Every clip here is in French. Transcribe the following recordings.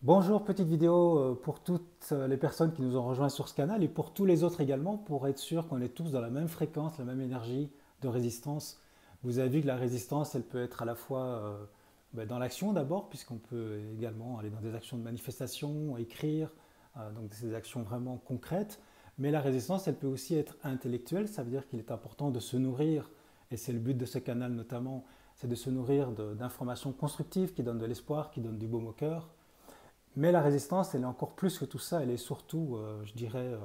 Bonjour, petite vidéo pour toutes les personnes qui nous ont rejoints sur ce canal et pour tous les autres également pour être sûr qu'on est tous dans la même fréquence, la même énergie de résistance. Vous avez vu que la résistance, elle peut être à la fois dans l'action d'abord, puisqu'on peut également aller dans des actions de manifestation, écrire, donc des actions vraiment concrètes. Mais la résistance, elle peut aussi être intellectuelle, ça veut dire qu'il est important de se nourrir, et c'est le but de ce canal notamment, c'est de se nourrir d'informations constructives qui donnent de l'espoir, qui donnent du baume au cœur. Mais la résistance, elle est encore plus que tout ça, elle est surtout, je dirais,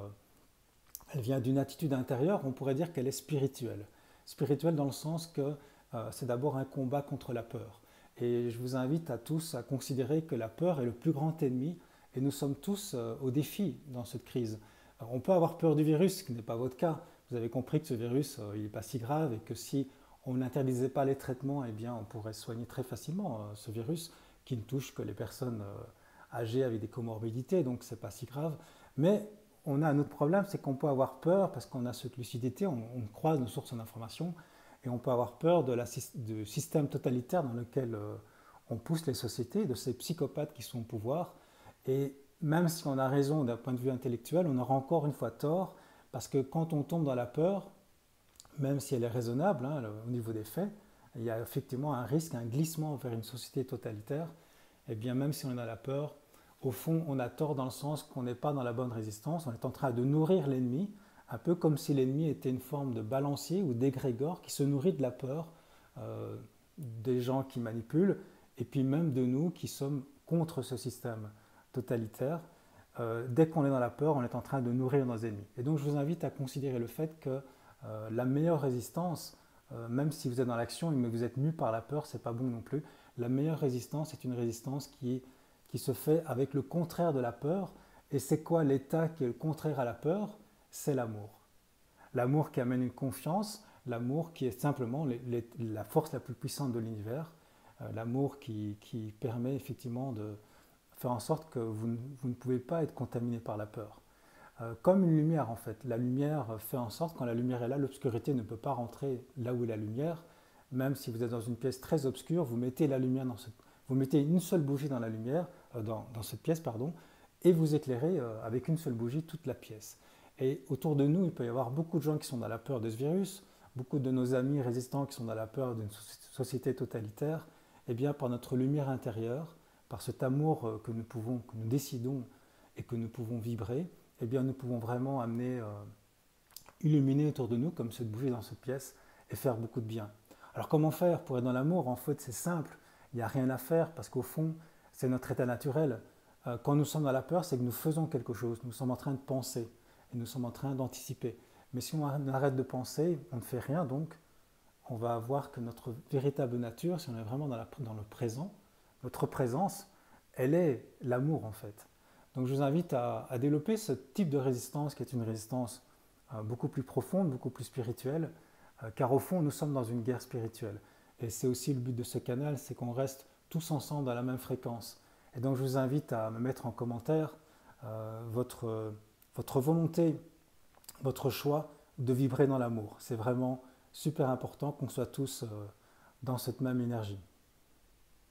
elle vient d'une attitude intérieure, on pourrait dire qu'elle est spirituelle. Spirituelle dans le sens que c'est d'abord un combat contre la peur. Et je vous invite à tous à considérer que la peur est le plus grand ennemi et nous sommes tous au défi dans cette crise. Alors, on peut avoir peur du virus, ce qui n'est pas votre cas. Vous avez compris que ce virus, il n'est pas si grave et que si on n'interdisait pas les traitements, eh bien, on pourrait soigner très facilement ce virus qui ne touche que les personnes âgées avec des comorbidités, donc c'est pas si grave. Mais on a un autre problème, c'est qu'on peut avoir peur parce qu'on a cette lucidité, on croise nos sources d'information et on peut avoir peur du système totalitaire dans lequel on pousse les sociétés, de ces psychopathes qui sont au pouvoir. Et même si on a raison d'un point de vue intellectuel, on aura encore une fois tort parce que quand on tombe dans la peur, même si elle est raisonnable au niveau des faits, il y a effectivement un risque, un glissement vers une société totalitaire. Et bien même si on a la peur, au fond, on a tort dans le sens qu'on n'est pas dans la bonne résistance, on est en train de nourrir l'ennemi, un peu comme si l'ennemi était une forme de balancier ou d'égrégore qui se nourrit de la peur des gens qui manipulent, et puis même de nous qui sommes contre ce système totalitaire. Dès qu'on est dans la peur, on est en train de nourrir nos ennemis. Et donc je vous invite à considérer le fait que la meilleure résistance, même si vous êtes dans l'action mais vous êtes mu par la peur, c'est pas bon non plus. La meilleure résistance est une résistance qui se fait avec le contraire de la peur. Et c'est quoi l'état qui est le contraire à la peur? C'est l'amour. L'amour qui amène une confiance, l'amour qui est simplement la force la plus puissante de l'univers, l'amour qui permet effectivement de faire en sorte que vous ne pouvez pas être contaminé par la peur. Comme une lumière en fait. La lumière fait en sorte, quand la lumière est là, l'obscurité ne peut pas rentrer là où est la lumière. Même si vous êtes dans une pièce très obscure, vous mettez la lumière vous mettez une seule bougie dans la lumière, dans cette pièce, pardon, et vous éclairez avec une seule bougie toute la pièce. Et autour de nous, il peut y avoir beaucoup de gens qui sont dans la peur de ce virus, beaucoup de nos amis résistants qui sont dans la peur d'une société totalitaire. Eh bien, par notre lumière intérieure, par cet amour que nous décidons et que nous pouvons vibrer, eh bien, nous pouvons vraiment amener, illuminer autour de nous, comme cette bougie dans cette pièce, et faire beaucoup de bien. Alors, comment faire pour être dans l'amour? En fait, c'est simple. Il n'y a rien à faire parce qu'au fond, c'est notre état naturel. Quand nous sommes dans la peur, c'est que nous faisons quelque chose. Nous sommes en train de penser et nous sommes en train d'anticiper. Mais si on arrête de penser, on ne fait rien, donc on va voir que notre véritable nature, si on est vraiment dans le présent, notre présence, elle est l'amour en fait. Donc je vous invite à développer ce type de résistance qui est une résistance beaucoup plus profonde, beaucoup plus spirituelle, car au fond nous sommes dans une guerre spirituelle. Et c'est aussi le but de ce canal, c'est qu'on reste tous ensemble dans la même fréquence. Et donc je vous invite à me mettre en commentaire votre volonté, votre choix de vibrer dans l'amour. C'est vraiment super important qu'on soit tous dans cette même énergie.